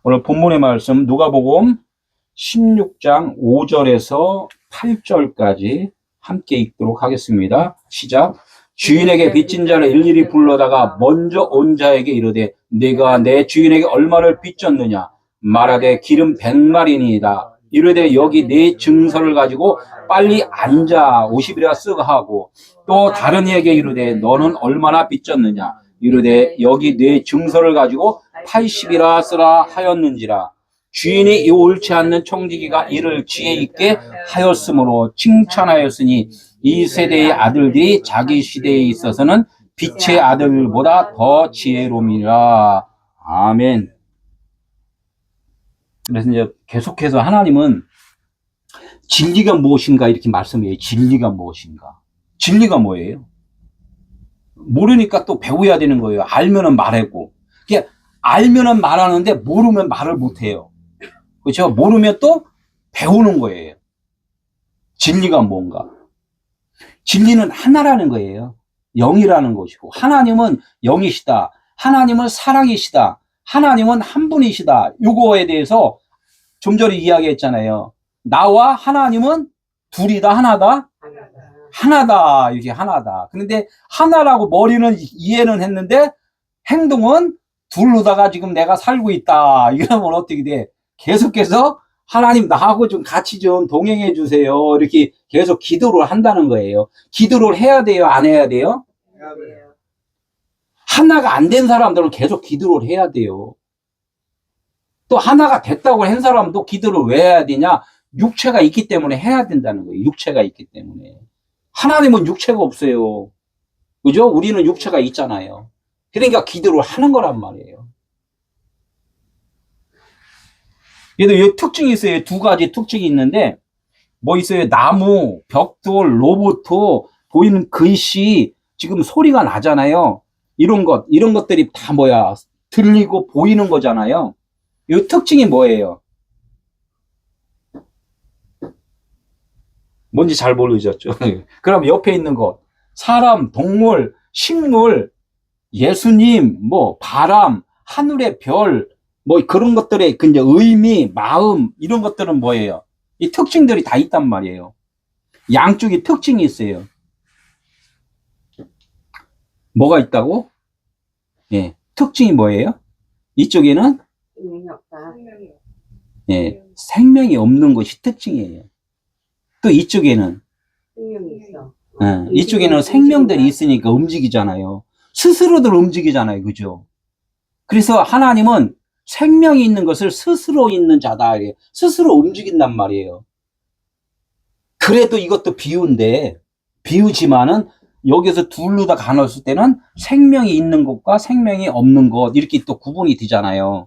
오늘 본문의 말씀 누가복음 16장 5절에서 8절까지 함께 읽도록 하겠습니다. 시작. 주인에게 빚진 자를 일일이 불러다가 먼저 온 자에게 이르되 네가 내 주인에게 얼마를 빚졌느냐 말하되 기름 100마리니이다. 이르되 여기 네 증서를 가지고 빨리 앉아 50이라 쓰가 하고 또 다른 이에게 이르되 너는 얼마나 빚졌느냐 이르되 여기 네 증서를 가지고 80이라 쓰라 하였는지라. 주인이 이 옳지 않는 청지기가 이를 지혜 있게 하였으므로 칭찬하였으니 이 세대의 아들들이 자기 시대에 있어서는 빛의 아들보다 더 지혜로움이라. 아멘. 그래서 이제 계속해서 하나님은 진리가 무엇인가 이렇게 말씀해요. 진리가 무엇인가. 진리가 뭐예요? 모르니까 또 배워야 되는 거예요. 알면은 말하고. 그게 알면은 말하는데 모르면 말을 못해요. 그렇죠? 모르면 또 배우는 거예요. 진리가 뭔가. 진리는 하나라는 거예요. 영이라는 것이고 하나님은 영이시다. 하나님은 사랑이시다. 하나님은 한 분이시다. 이거에 대해서 좀 전에 이야기했잖아요. 나와 하나님은 둘이다, 하나다? 하나다. 이게 하나다. 그런데 하나라고 머리는 이해는 했는데 행동은 둘로다가 지금 내가 살고 있다. 이러면 어떻게 돼? 계속해서 하나님 나하고 좀 같이 좀 동행해 주세요. 이렇게 계속 기도를 한다는 거예요. 기도를 해야 돼요? 안 해야 돼요? 해야 돼요. 하나가 안 된 사람들은 계속 기도를 해야 돼요. 또 하나가 됐다고 한 사람도 기도를 왜 해야 되냐? 육체가 있기 때문에 해야 된다는 거예요. 육체가 있기 때문에. 하나님은 육체가 없어요. 그죠? 우리는 육체가 있잖아요. 그러니까 기도를 하는 거란 말이에요. 얘도 여기 특징이 있어요. 두 가지 특징이 있는데, 뭐 있어요? 나무, 벽돌, 로봇, 보이는 글씨, 지금 소리가 나잖아요. 이런 것들이 다 뭐야? 들리고 보이는 거잖아요. 이 특징이 뭐예요? 뭔지 잘 모르셨죠? 그럼 옆에 있는 것, 사람, 동물, 식물, 예수님, 뭐, 바람, 하늘의 별, 뭐 그런 것들의 이제 의미, 마음, 이런 것들은 뭐예요? 이 특징들이 다 있단 말이에요. 양쪽에 특징이 있어요. 뭐가 있다고? 예, 특징이 뭐예요? 이쪽에는 생명이 없다. 예, 생명이 없는 것이 특징이에요. 또 이쪽에는 생명이 있어. 예, 이쪽에는 생명들이 있으니까 움직이잖아요. 스스로들 움직이잖아요. 그죠? 그래서 하나님은 생명이 있는 것을 스스로 있는 자다. 스스로 움직인단 말이에요. 그래도 이것도 비유인데, 비유지만은 여기서 둘로 다 나눴을 때는 생명이 있는 것과 생명이 없는 것, 이렇게 또 구분이 되잖아요.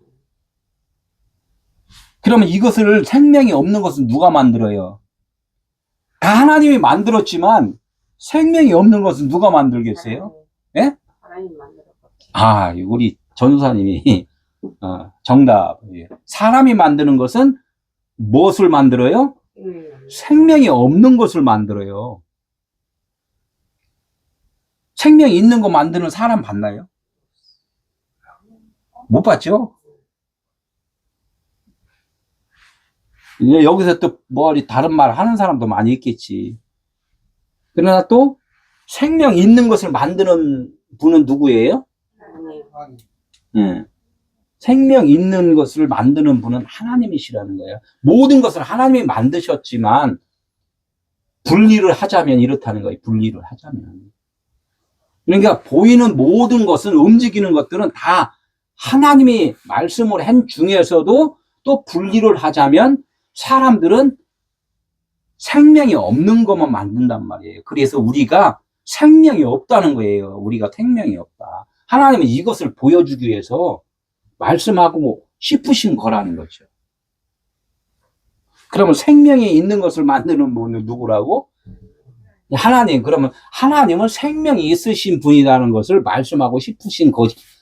그러면 이것을 생명이 없는 것은 누가 만들어요? 다 하나님이 만들었지만 생명이 없는 것은 누가 만들겠어요? 예? 하나님 만들었고. 아, 우리 전도사님이 정답. 사람이 만드는 것은 무엇을 만들어요? 생명이 없는 것을 만들어요. 생명이 있는 거 만드는 사람 봤나요? 못 봤죠? 이제 여기서 또 뭐 다른 말 하는 사람도 많이 있겠지. 그러나 또 생명 있는 것을 만드는 분은 누구예요? 하나님. 예. 생명 있는 것을 만드는 분은 하나님이시라는 거예요. 모든 것을 하나님이 만드셨지만 분리를 하자면 이렇다는 거예요. 분리를 하자면. 그러니까 보이는 모든 것은, 움직이는 것들은 다 하나님이 말씀을 한 중에서도 또 분리를 하자면 사람들은 생명이 없는 것만 만든단 말이에요. 그래서 우리가 생명이 없다는 거예요. 우리가 생명이 없다. 하나님은 이것을 보여주기 위해서 말씀하고 싶으신 거라는 거죠. 그러면 생명이 있는 것을 만드는 분은 누구라고? 하나님. 그러면 하나님은 생명이 있으신 분이라는 것을 말씀하고 싶으신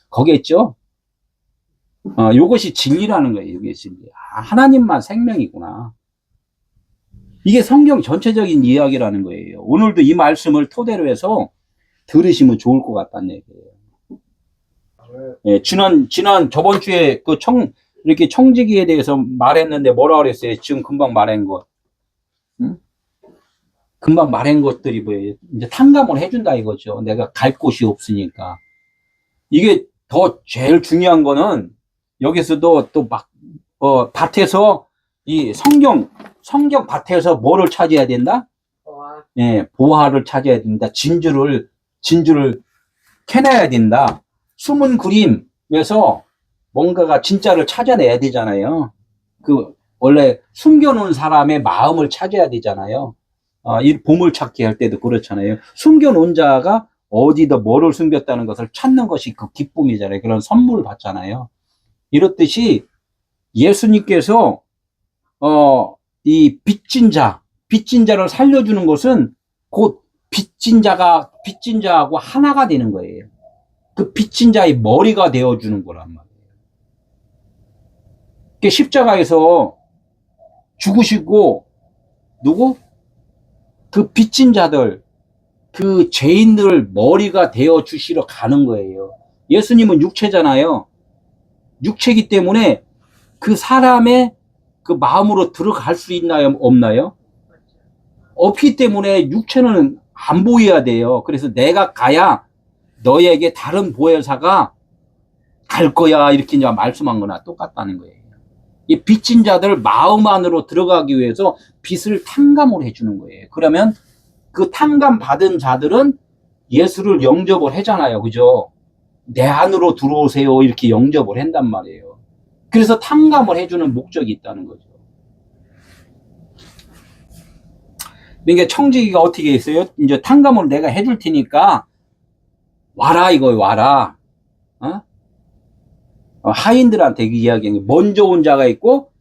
거겠죠? 이것이 진리라는 거예요. 이게 진리. 아, 하나님만 생명이구나. 이게 성경 전체적인 이야기라는 거예요. 오늘도 이 말씀을 토대로 해서 들으시면 좋을 것 같다는 얘기예요. 예, 저번 주에 이렇게 청지기에 대해서 말했는데 뭐라 그랬어요? 지금 금방 말한 것. 응? 금방 말한 것들이 뭐예요? 이제 탕감을 해준다 이거죠. 내가 갈 곳이 없으니까. 이게 더 제일 중요한 거는 여기서도 또 막, 밭에서 이 성경 밭에서 뭐를 찾아야 된다? 보아. 예, 보화를 찾아야 된다. 진주를 캐내야 된다. 숨은 그림에서 뭔가가 진짜를 찾아내야 되잖아요. 원래 숨겨놓은 사람의 마음을 찾아야 되잖아요. 이 보물찾기 할 때도 그렇잖아요. 숨겨놓은 자가 어디다 뭐를 숨겼다는 것을 찾는 것이 그 기쁨이잖아요. 그런 선물을 받잖아요. 이렇듯이 예수님께서, 이 빚진 자를 살려주는 것은 곧 빚진 자하고 하나가 되는 거예요. 그 빚진 자의 머리가 되어주는 거란 말이에요. 십자가에서 죽으시고, 그 빚진 자들, 그 죄인들 머리가 되어주시러 가는 거예요. 예수님은 육체잖아요. 육체이기 때문에 그 사람의 그 마음으로 들어갈 수 있나요? 없나요? 없기 때문에 육체는 안 보여야 돼요. 그래서 내가 가야 너에게 다른 보혜사가 갈 거야. 이렇게 이제 말씀한 거나 똑같다는 거예요. 이 빚진 자들 마음 안으로 들어가기 위해서 빚을 탕감을 해주는 거예요. 그러면 그 탕감 받은 자들은 예수를 영접을 하잖아요. 그죠? 내 안으로 들어오세요. 이렇게 영접을 한단 말이에요. 그래서 탕감을 해주는 목적이 있다는 거죠. 그러니까 청지기가 어떻게 했어요? 이제 탕감을 내가 해줄 테니까 와라 이거예요. 와라. 하인들한테 이야기하는 게 먼저 온 자가 있고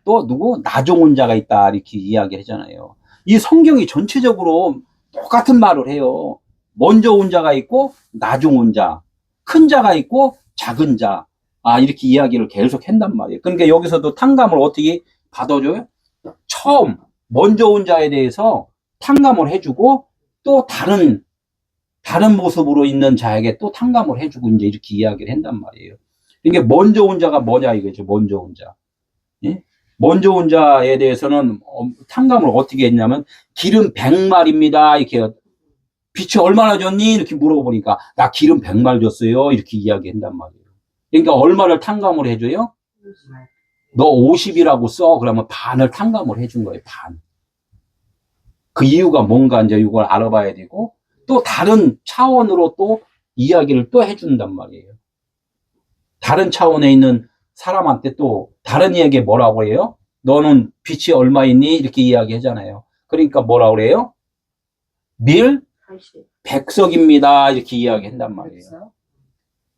또 나중 온 자가 있다 이렇게 이야기를 하잖아요. 이 성경이 전체적으로 똑같은 말을 해요. 먼저 온 자가 있고 나중 온 자, 큰 자가 있고 작은 자, 이렇게 이야기를 계속 한단 말이에요. 그러니까 여기서도 탕감을 어떻게 받아줘요? 처음 먼저 온 자에 대해서 탕감을 해주고 또 다른 모습으로 있는 자에게 또 탕감을 해주고 이제 이렇게 이야기를 한단 말이에요. 이게 먼저 온 자가 뭐냐 이거죠. 먼저 온 자. 예? 먼저 온 자에 대해서는 탕감을 어떻게 했냐면 기름 100말입니다. 이렇게 빛이 얼마나 줬니? 이렇게 물어보니까 나 기름 100말 줬어요. 이렇게 이야기한단 말이에요. 그러니까 얼마를 탕감을 해줘요? 너 50이라고 써. 그러면 반을 탕감을 해준 거예요. 반. 그 이유가 뭔가 이제 이걸 알아봐야 되고 또 다른 차원으로 또 이야기를 또 해준단 말이에요. 다른 차원에 있는 사람한테 또 다른 이야기 뭐라고 해요? 너는 빚이 얼마 있니? 이렇게 이야기 하잖아요. 그러니까 뭐라고 그래요? 밀 100석입니다. 이렇게 이야기 한단 말이에요.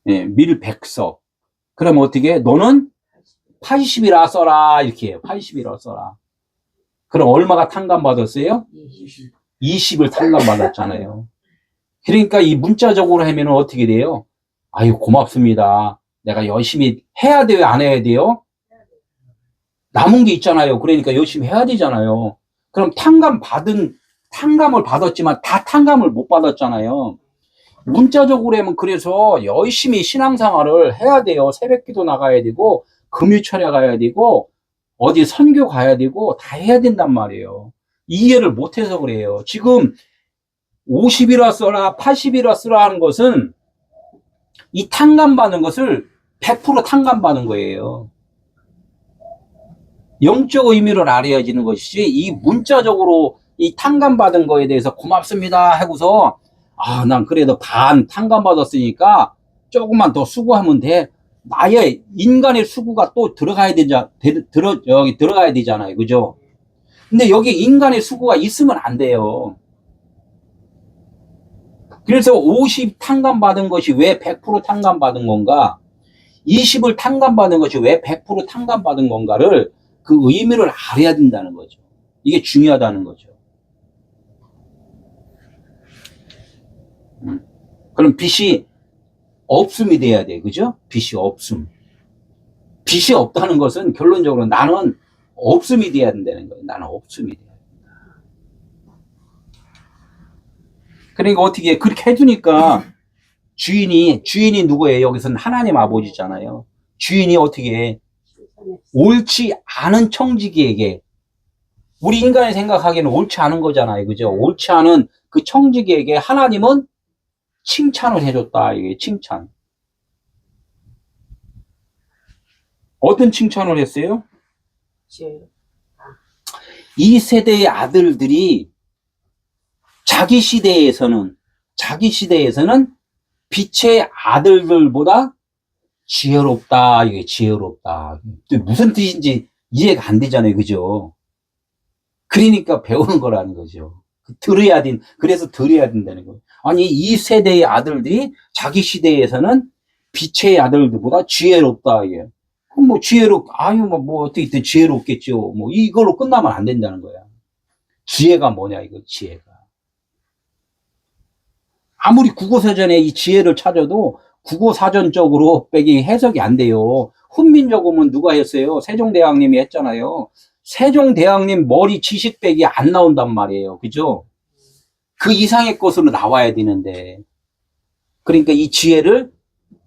예, 밀 100석. 그러면 어떻게 해? 너는 80이라 써라. 이렇게 해요. 80이라 써라. 그럼 얼마가 탕감받았어요? 20을 탕감받았잖아요. 그러니까 이 문자적으로 하면 어떻게 돼요? 아유, 고맙습니다. 내가 열심히 해야 돼요? 안 해야 돼요? 남은 게 있잖아요. 그러니까 열심히 해야 되잖아요. 그럼 탕감을 받았지만 다 탕감을 못 받았잖아요. 문자적으로 하면 그래서 열심히 신앙생활을 해야 돼요. 새벽기도 나가야 되고 금요철에 가야 되고 어디 선교 가야 되고 다 해야 된단 말이에요. 이해를 못해서 그래요. 지금 50이라 써라 80이라 쓰라 하는 것은 이 탕감받는 것을 100% 탕감받는 거예요. 영적 의미를 알아야지는 것이지 이 문자적으로 이 탕감받은 거에 대해서 고맙습니다 하고서 난 그래도 반 탕감받았으니까 조금만 더 수고하면 돼. 나의 인간의 수고가 또 여기 들어가야 되잖아요. 그죠? 근데 여기 인간의 수고가 있으면 안 돼요. 그래서 50 탕감받은 것이 왜 100% 탕감받은 건가? 20을 탕감받은 것이 왜 100% 탕감받은 건가를 그 의미를 알아야 된다는 거죠. 이게 중요하다는 거죠. 그럼 빚이 없음이 돼야 돼. 그죠? 빚이 없음. 빚이 없다는 것은 결론적으로 나는 없음이 돼야 된다는 거예요. 나는 없음이 돼야 된다. 그러니까 어떻게 그렇게 해주니까 주인이 누구예요? 여기서는 하나님 아버지잖아요. 주인이 어떻게 해? 옳지 않은 청지기에게, 우리 인간이 생각하기에는 옳지 않은 거잖아요. 그죠? 옳지 않은 그 청지기에게 하나님은 칭찬을 해줬다. 이게 칭찬. 어떤 칭찬을 했어요? 이 세대의 아들들이 자기 시대에서는 빛의 아들들보다 지혜롭다. 이게 지혜롭다. 무슨 뜻인지 이해가 안 되잖아요. 그죠? 그러니까 배우는 거라는 거죠. 그래서 들어야 된다는 거예요. 아니, 이 세대의 아들들이 자기 시대에서는 빛의 아들들보다 지혜롭다. 이게. 그럼 어떻게 든 지혜롭겠죠. 이걸로 끝나면 안 된다는 거야. 지혜가 뭐냐, 이거, 지혜가. 아무리 국어사전에 이 지혜를 찾아도 국어사전적으로 빼기 해석이 안 돼요. 훈민정음은 누가 했어요? 세종대왕님이 했잖아요. 세종대왕님 머리 지식 빼기 안 나온단 말이에요. 그죠? 그 이상의 것으로 나와야 되는데. 그러니까 이 지혜를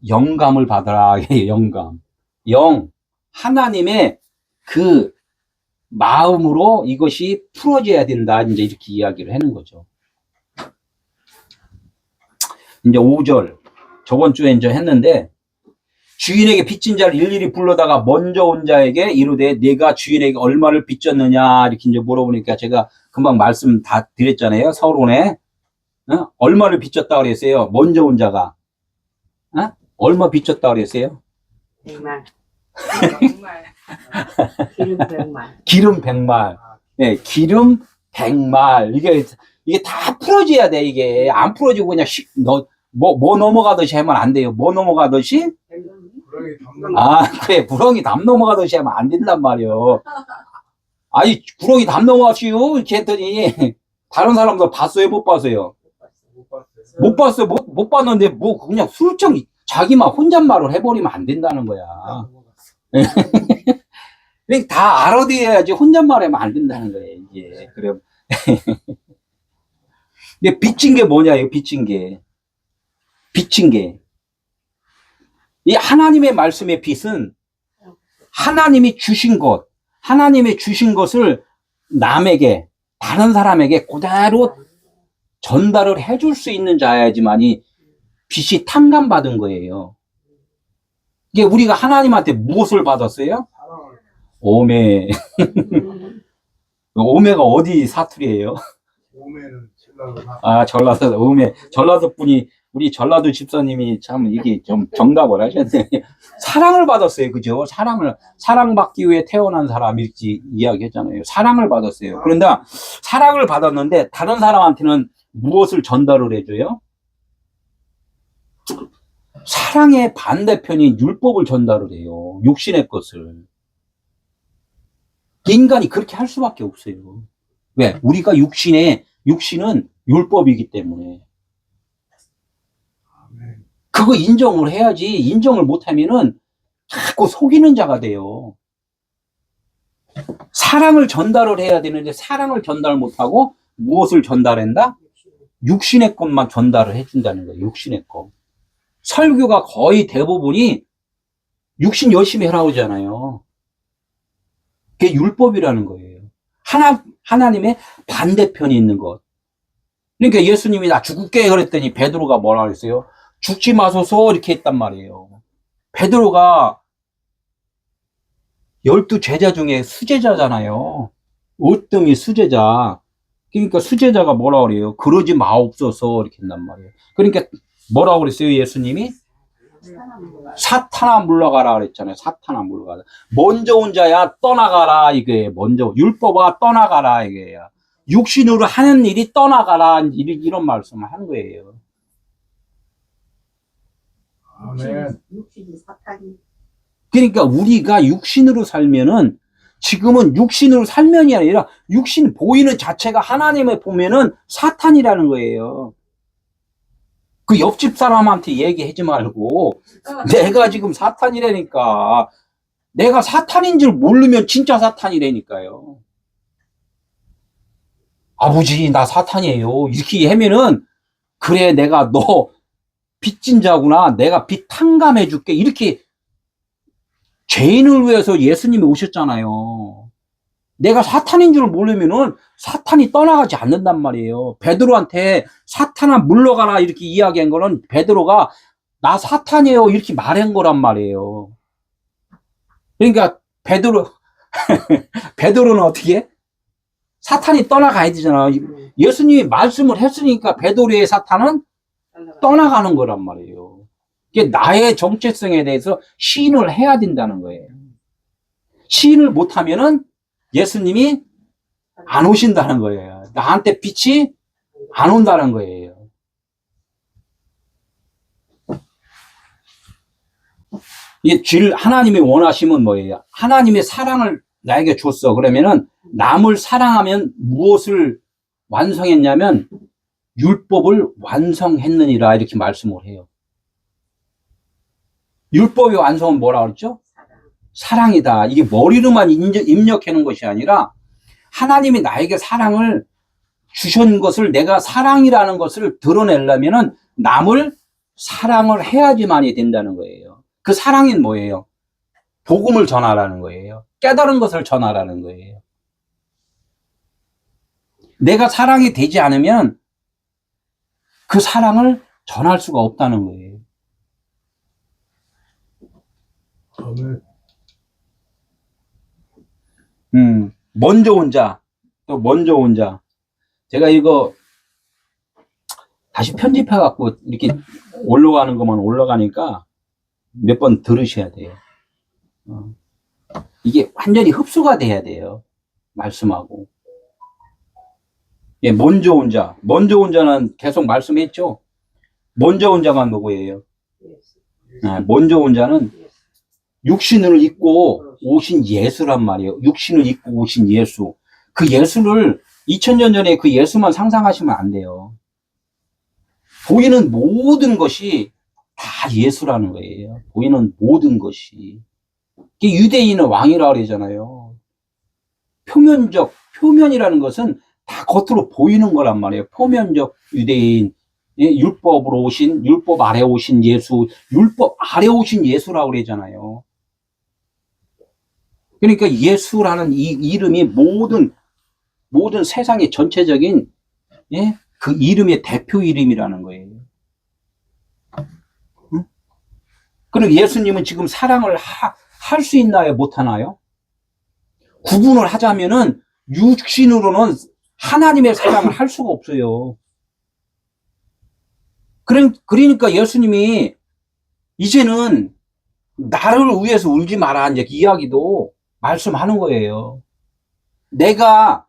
영감을 받아라. 영감. 하나님의 그 마음으로 이것이 풀어져야 된다. 이제 이렇게 이야기를 하는 거죠. 이제 5절. 저번 주에 이제 했는데, 주인에게 빚진 자를 일일이 불러다가 먼저 온 자에게 이르되 내가 주인에게 얼마를 빚졌느냐 이렇게 이제 물어보니까 제가 금방 말씀 다 드렸잖아요. 서론에. 얼마를 빚졌다 그랬어요. 먼저 온 자가. 얼마 빚졌다 그랬어요? 100말. 기름 100말. 기름 100말. 네, 기름 100말. 이게 다 풀어져야 돼, 이게. 안 풀어지고 그냥 뭐 넘어가듯이 하면 안 돼요. 뭐 넘어가듯이? 그래. 구렁이 담 넘어가듯이 하면 안 된단 말이에요. 아니, 구렁이 담 넘어가시오? 이렇게 했더니, 다른 사람도 봤어요? 못 봤어요? 못 봤어요. 못 봤는데, 그냥 슬쩍 자기만 혼잣말을 해버리면 안 된다는 거야. 다 알아둬야지 혼잣말 하면 안 된다는 거예요, 이게. 그래. 근데 빚진 게 뭐냐, 빚진 게. 이 하나님의 말씀의 빚은 하나님이 주신 것을 남에게, 다른 사람에게 그대로 전달을 해줄 수 있는 자야지만이 빚이 탕감받은 거예요. 이게 우리가 하나님한테 무엇을 받았어요? 오매. 오매가 어디 사투리예요? 오매는 전라도. 전라도 오매. 전라도 분이, 우리 전라도 집사님이 참 이게 좀 정답을 하셨네. 사랑을 받았어요. 그죠? 사랑받기 위해 태어난 사람 이렇게 이야기했잖아요. 사랑을 받았어요. 그런데 사랑을 받았는데 다른 사람한테는 무엇을 전달을 해줘요? 사랑의 반대편인 율법을 전달을 해요. 육신의 것을. 인간이 그렇게 할 수밖에 없어요. 왜? 우리가 육신은 율법이기 때문에. 그거 인정을 해야지. 인정을 못하면은 자꾸 속이는 자가 돼요. 사랑을 전달을 해야 되는데 사랑을 전달 못하고 무엇을 전달한다? 육신의 것만 전달을 해준다는 거예요. 육신의 것. 설교가 거의 대부분이 육신 열심히 해라 그러잖아요. 그게 율법이라는 거예요. 하나님의 반대편이 있는 것. 그러니까 예수님이 나 죽을게 그랬더니 베드로가 뭐라 그랬어요? 죽지 마소서 이렇게 했단 말이에요. 베드로가 12 제자 중에 수제자잖아요. 으뜸이 수제자. 그러니까 수제자가 뭐라 그래요? 그러지 마옵소서 이렇게 한단 말이에요. 그러니까 뭐라고 그랬어요? 예수님이? 사탄아 물러가라 그랬잖아요. 사탄아 물러가라. 먼저 온 자야 떠나가라 이게 먼저 율법아 떠나가라 이게 육신으로 하는 일이 떠나가라 이런 말씀을 한 거예요. 아멘. 육신이 사탄이. 그러니까 우리가 육신으로 살면은 지금은 육신으로 살면이 아니라 육신 보이는 자체가 하나님을 보면은 사탄이라는 거예요. 그 옆집 사람한테 얘기하지 말고 내가 지금 사탄이라니까. 내가 사탄인 줄 모르면 진짜 사탄이라니까요. 아버지 나 사탄이에요 이렇게 하면은 그래 내가 너 빚진 자구나 내가 빚 탕감해 줄게 이렇게 죄인을 위해서 예수님이 오셨잖아요. 내가 사탄인 줄 모르면은 사탄이 떠나가지 않는단 말이에요. 베드로한테 사탄아 물러가라 이렇게 이야기한 거는 베드로가 나 사탄이에요 이렇게 말한 거란 말이에요. 그러니까 베드로는 어떻게 해? 사탄이 떠나가야 되잖아. 예수님이 말씀을 했으니까 베드로의 사탄은 떠나가는 거란 말이에요. 이게 나의 정체성에 대해서 시인을 해야 된다는 거예요. 시인을 못하면은 예수님이 안 오신다는 거예요. 나한테 빛이 안 온다는 거예요. 이게 하나님이 원하심은 뭐예요? 하나님의 사랑을 나에게 줬어. 그러면은 남을 사랑하면 무엇을 완성했냐면 율법을 완성했느니라 이렇게 말씀을 해요. 율법의 완성은 뭐라 그랬죠? 사랑이다. 이게 머리로만 입력해 놓은 것이 아니라 하나님이 나에게 사랑을 주신 것을 내가 사랑이라는 것을 드러내려면은 남을 사랑을 해야지만이 된다는 거예요. 그 사랑은 뭐예요? 복음을 전하라는 거예요. 깨달은 것을 전하라는 거예요. 내가 사랑이 되지 않으면 그 사랑을 전할 수가 없다는 거예요. 먼저 온 자, 또 먼저 온 자. 제가 이거 다시 편집해갖고 이렇게 올라가는 것만 올라가니까 몇 번 들으셔야 돼요. 이게 완전히 흡수가 돼야 돼요. 말씀하고. 예, 먼저 온 자. 먼저 온 자는 계속 말씀했죠. 먼저 온 자가 누구예요? 먼저 온 자는 육신을 입고 오신 예수란 말이에요. 육신을 입고 오신 예수. 그 예수를 2000년 전에 그 예수만 상상하시면 안 돼요. 보이는 모든 것이 다 예수라는 거예요. 보이는 모든 것이. 유대인은 왕이라고 그러잖아요. 표면이라는 것은 다 겉으로 보이는 거란 말이에요. 표면적 유대인. 예, 율법 아래 오신 예수, 율법 아래 오신 예수라고 그러잖아요. 그러니까 예수라는 이 이름이 모든 세상의 전체적인, 예? 그 이름의 대표 이름이라는 거예요. 응? 그럼 예수님은 지금 사랑을 할 수 있나요? 못 하나요? 구분을 하자면은 육신으로는 하나님의 사랑을 할 수가 없어요. 그러니까 예수님이 이제는 나를 위해서 울지 마라 이제 이야기도 말씀하는 거예요. 내가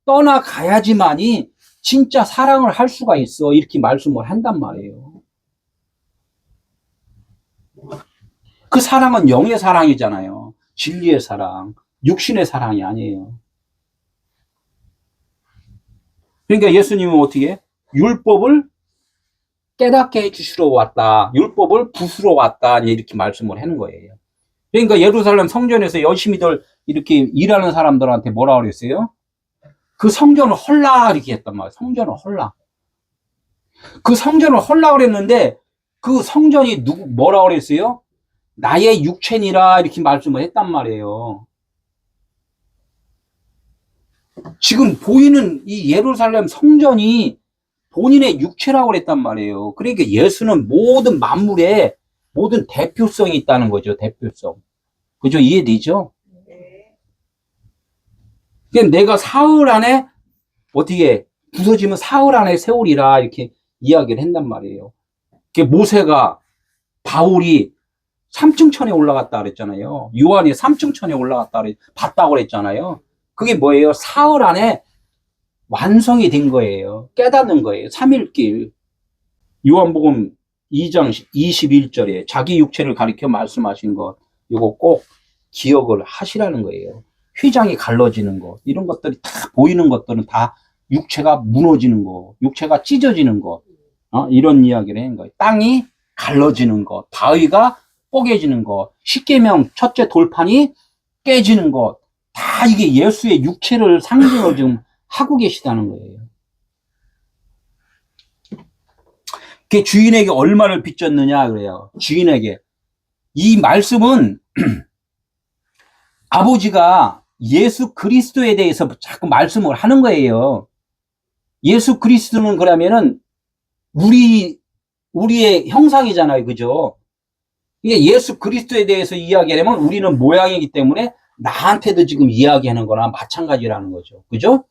떠나가야지만이 진짜 사랑을 할 수가 있어 이렇게 말씀을 한단 말이에요. 그 사랑은 영의 사랑이잖아요. 진리의 사랑, 육신의 사랑이 아니에요. 그러니까 예수님은 어떻게 해? 율법을 깨닫게 해주시러 왔다. 율법을 부수러 왔다. 이렇게 말씀을 하는 거예요. 그러니까 예루살렘 성전에서 열심히들 이렇게 일하는 사람들한테 뭐라 그랬어요? 그 성전을 헐라 이렇게 했단 말이에요. 성전을 헐라. 그 성전을 헐라 그랬는데 그 성전이 뭐라 그랬어요? 나의 육체니라 이렇게 말씀을 했단 말이에요. 지금 보이는 이 예루살렘 성전이 본인의 육체라고 그랬단 말이에요. 그러니까 예수는 모든 만물에 모든 대표성이 있다는 거죠. 대표성. 그죠? 이해되죠? 그러니까 내가 사흘 안에 어떻게 부서지면 사흘 안에 세우리라 이렇게 이야기를 한단 말이에요. 모세가 바울이 삼층천에 올라갔다 그랬잖아요. 요한이 삼층천에 올라갔다 봤다고 그랬잖아요. 그게 뭐예요? 사흘 안에 완성이 된 거예요. 깨닫는 거예요. 3일길. 요한복음 2장 21절에 자기 육체를 가리켜 말씀하신 것, 이거 꼭 기억을 하시라는 거예요. 휘장이 갈라지는 것, 이런 것들이 다 보이는 것들은 다 육체가 무너지는 것, 육체가 찢어지는 것, 이런 이야기를 한 거예요. 땅이 갈라지는 것, 바위가 뽀개지는 것, 십계명 첫째 돌판이 깨지는 것, 다 이게 예수의 육체를 상징을 지금 하고 계시다는 거예요. 그 주인에게 얼마를 빚졌느냐 그래요. 주인에게. 이 말씀은 아버지가 예수 그리스도에 대해서 자꾸 말씀을 하는 거예요. 예수 그리스도는 그러면은 우리의 형상이잖아요. 그죠? 이게 예수 그리스도에 대해서 이야기하려면 우리는 모양이기 때문에 나한테도 지금 이야기하는 거나 마찬가지라는 거죠. 그죠?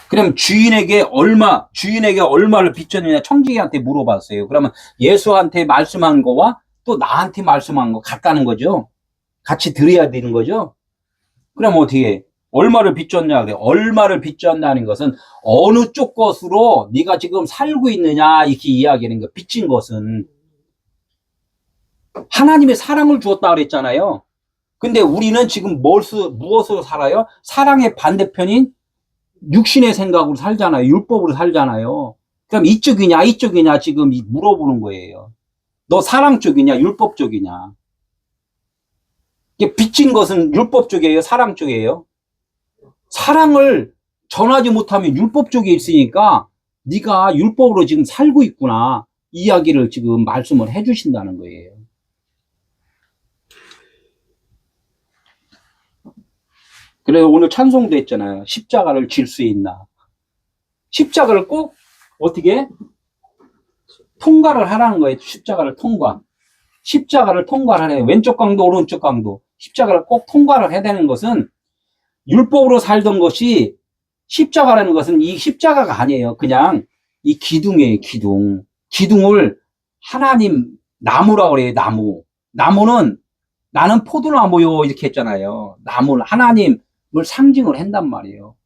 그럼 주인에게 얼마를 빚졌느냐 청지기한테 물어봤어요. 그러면 예수한테 말씀한 거와 또 나한테 말씀한 거 같다는 거죠. 같이 드려야 되는 거죠. 그럼 어떻게 해? 얼마를 빚졌냐 그래. 얼마를 빚졌다는 것은 어느 쪽 것으로 네가 지금 살고 있느냐 이렇게 이야기하는 거. 빚진 것은 하나님의 사랑을 주었다 그랬잖아요. 근데 우리는 지금 무엇으로 살아요? 사랑의 반대편인 육신의 생각으로 살잖아요. 율법으로 살잖아요. 그럼 이쪽이냐 지금 물어보는 거예요. 너 사랑 쪽이냐 율법 쪽이냐. 이게 빚진 것은 율법 쪽이에요, 사랑 쪽이에요? 사랑을 전하지 못하면 율법 쪽에 있으니까 네가 율법으로 지금 살고 있구나. 이야기를 지금 말씀을 해주신다는 거예요. 그래서 오늘 찬송도 했잖아요. 십자가를 질 수 있나. 십자가를 꼭 어떻게 통과를 하라는 거예요. 십자가를 통과를 해요. 왼쪽 강도 오른쪽 강도. 십자가를 꼭 통과를 해야 되는 것은 율법으로 살던 것이 십자가라는 것은 이 십자가가 아니에요. 그냥 이 기둥이에요. 기둥을 하나님 나무라고 그래요. 나무는 나는 포도나무요 이렇게 했잖아요. 나무는 하나님을 상징을 한단 말이에요.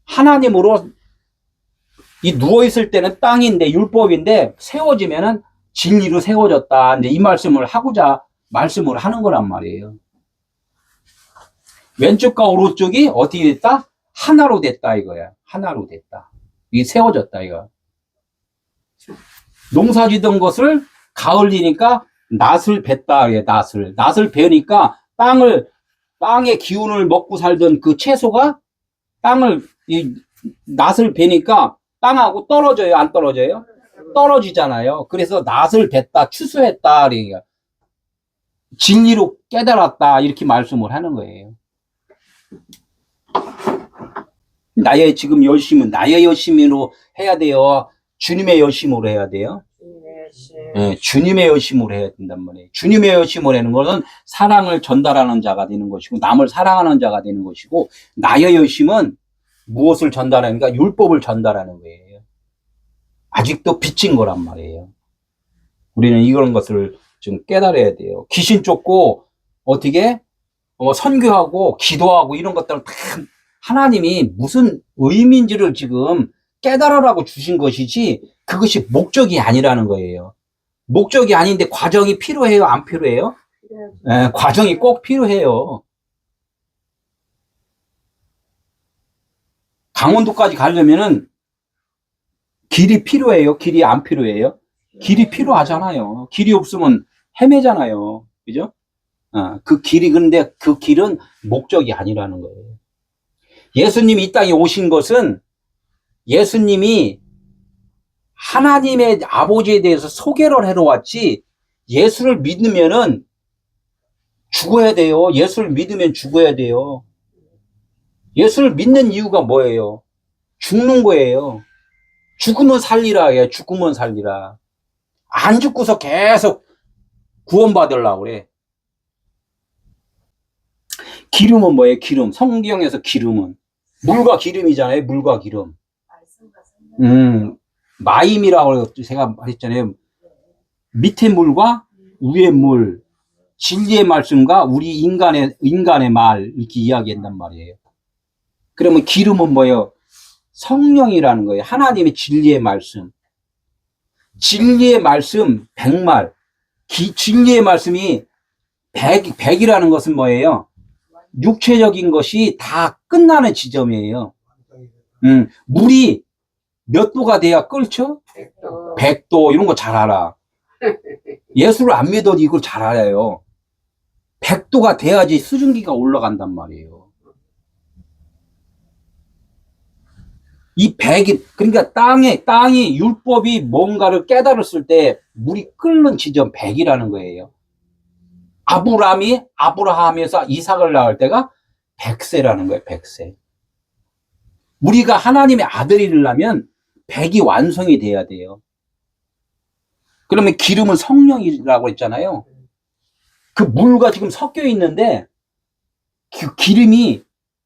하나님으로 이 누워있을 때는 땅인데 율법인데 세워지면은 진리로 세워졌다. 이제 이 말씀을 하고자 말씀을 하는 거란 말이에요. 왼쪽과 오른쪽이 어떻게 됐다? 하나로 됐다 이거야. 하나로 됐다. 이게 세워졌다 이거. 농사 지던 것을 가을이니까 낫을 뱄다. 낫을 베니까 땅의 기운을 먹고 살던 그 채소가 낫을 베니까 땅하고 떨어져요? 안 떨어져요? 떨어지잖아요. 그래서 낫을 뱄다, 추수했다. 그러니까 진리로 깨달았다. 이렇게 말씀을 하는 거예요. 나의 지금 열심은 나의 열심으로 해야 돼요? 주님의 열심으로 해야 돼요? 네, 주님의 열심으로 해야 된단 말이에요. 주님의 열심으로 하는 것은 사랑을 전달하는 자가 되는 것이고 남을 사랑하는 자가 되는 것이고 나의 열심은 무엇을 전달하는가? 율법을 전달하는 거예요. 아직도 빚진 거란 말이에요. 우리는 이런 것을 좀 깨달아야 돼요. 귀신 쫓고 어떻게 선교하고 기도하고 이런 것들을 다 하나님이 무슨 의미인지를 지금 깨달으라고 주신 것이지 그것이 목적이 아니라는 거예요. 목적이 아닌데 과정이 필요해요? 안 필요해요? 네, 과정이 꼭 필요해요. 강원도까지 가려면은 길이 필요해요? 길이 안 필요해요? 길이 필요하잖아요. 길이 없으면 헤매잖아요. 그죠? 근데 그 길은 목적이 아니라는 거예요. 예수님이 이 땅에 오신 것은 예수님이 하나님의 아버지에 대해서 소개를 하러 왔지 예수를 믿으면은 죽어야 돼요. 예수를 믿으면 죽어야 돼요. 예수를 믿는 이유가 뭐예요? 죽는 거예요. 죽으면 살리라 해요. 죽으면 살리라. 안 죽고서 계속 구원받으려고 그래. 기름은 뭐예요? 기름. 성경에서 기름은 물과 기름이잖아요. 물과 기름. 마임이라고 제가 말했잖아요. 밑에 물과 위에 물. 진리의 말씀과 우리 인간의 말 이렇게 이야기한단 말이에요. 그러면 기름은 뭐예요? 성령이라는 거예요. 하나님의 진리의 말씀. 진리의 말씀 100말. 진리의 말씀이 100이라는 것은 뭐예요? 육체적인 것이 다 끝나는 지점이에요. 물이 몇 도가 돼야 끓죠? 100도 이런 거 잘 알아. 예수를 안 믿어도 이걸 잘 알아요. 100도가 돼야지 수증기가 올라간단 말이에요. 이 100이, 그러니까 땅이 율법이 뭔가를 깨달았을 때 물이 끓는 지점 100이라는 거예요. 아브라함에서 이삭을 낳을 때가 100세라는 거예요. 100세. 우리가 하나님의 아들이려면 100이 완성이 돼야 돼요. 그러면 기름은 성령이라고 했잖아요. 그 물과 지금 섞여 있는데 그 기름이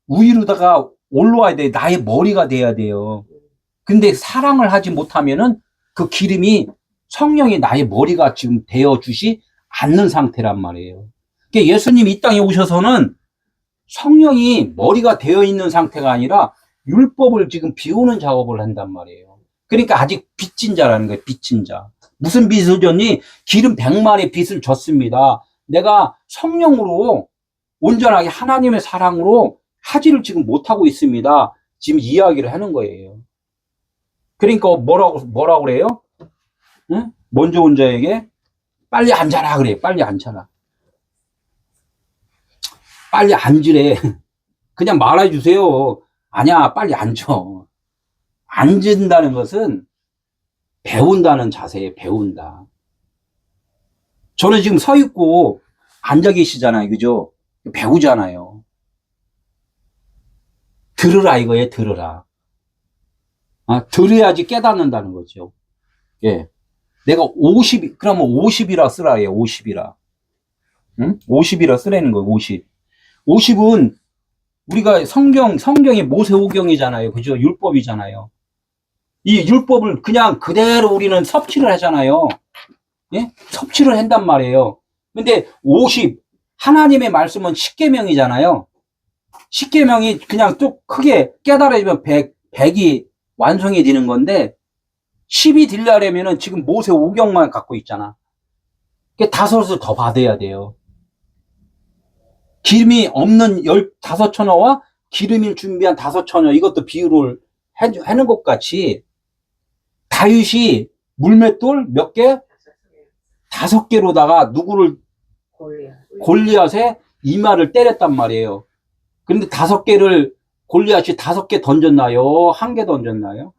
위로다가 올라와야 돼. 나의 머리가 돼야 돼요. 근데 사랑을 하지 못하면은 그 기름이 성령이 나의 머리가 지금 되어주지 않는 상태란 말이에요. 그러니까 예수님이 이 땅에 오셔서는 성령이 머리가 되어 있는 상태가 아니라 율법을 지금 비우는 작업을 한단 말이에요. 그러니까 아직 빚진 자라는 거예요. 빚진 자. 무슨 빚을 졌니? 기름 100만의 빚을 졌습니다. 내가 성령으로 온전하게 하나님의 사랑으로 하지를 지금 못하고 있습니다. 지금 이야기를 하는 거예요. 그러니까 뭐라고 그래요? 응? 먼저 온 자에게 빨리 앉아라 그래. 빨리 앉아라. 빨리 앉으래. 그냥 말해주세요. 아니야, 빨리 앉아. 앉는다는 것은 배운다는 자세에 배운다. 저는 지금 서 있고 앉아 계시잖아요. 그죠? 배우잖아요. 들으라 이거예요. 들으라. 들어야지 깨닫는다는 거죠. 예. 내가 50, 그러면 50이라 쓰라 해요. 50이라. 응? 50이라 쓰라는 거예요. 50. 50은 우리가 성경이 모세오경이잖아요. 그죠? 율법이잖아요. 이 율법을 그냥 그대로 우리는 섭취를 하잖아요. 예? 섭취를 한단 말이에요. 근데 50, 하나님의 말씀은 10계명이잖아요. 10계명이 그냥 쭉 크게 깨달아지면 100이 완성이 되는 건데 10이 되려면은 지금 모세오경만 갖고 있잖아. 그러니까 5을 더 받아야 돼요. 기름이 없는 15처녀와 기름을 준비한 5처녀, 이것도 비유를 하는 것 같이 다윗이 물맷돌 몇 개? 5개로다가 누구를? 골리앗의 이마를 때렸단 말이에요. 그런데 5개를 골리앗이 5개 던졌나요? 1개 던졌나요?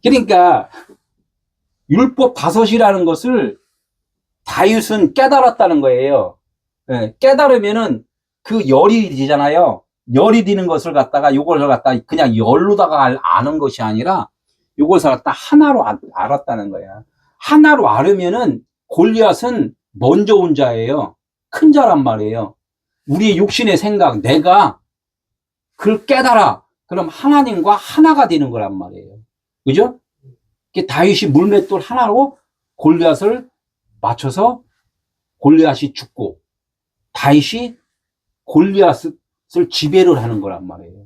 그러니까 율법 5이라는 것을 다윗은 깨달았다는 거예요. 예, 깨달으면은 그 열이 되잖아요. 열이 되는 것을 갖다가 요걸 갖다가 그냥 열로다가 아는 것이 아니라 요것을 갖다 하나로 알았다는 거야. 하나로 알으면은 골리앗은 먼저 온 자예요. 큰 자란 말이에요. 우리의 육신의 생각, 내가 그걸 깨달아. 그럼 하나님과 하나가 되는 거란 말이에요. 그죠? 다윗이 물맷돌 하나로 골리앗을 맞춰서 골리앗이 죽고 다윗이 골리앗을 지배를 하는 거란 말이에요.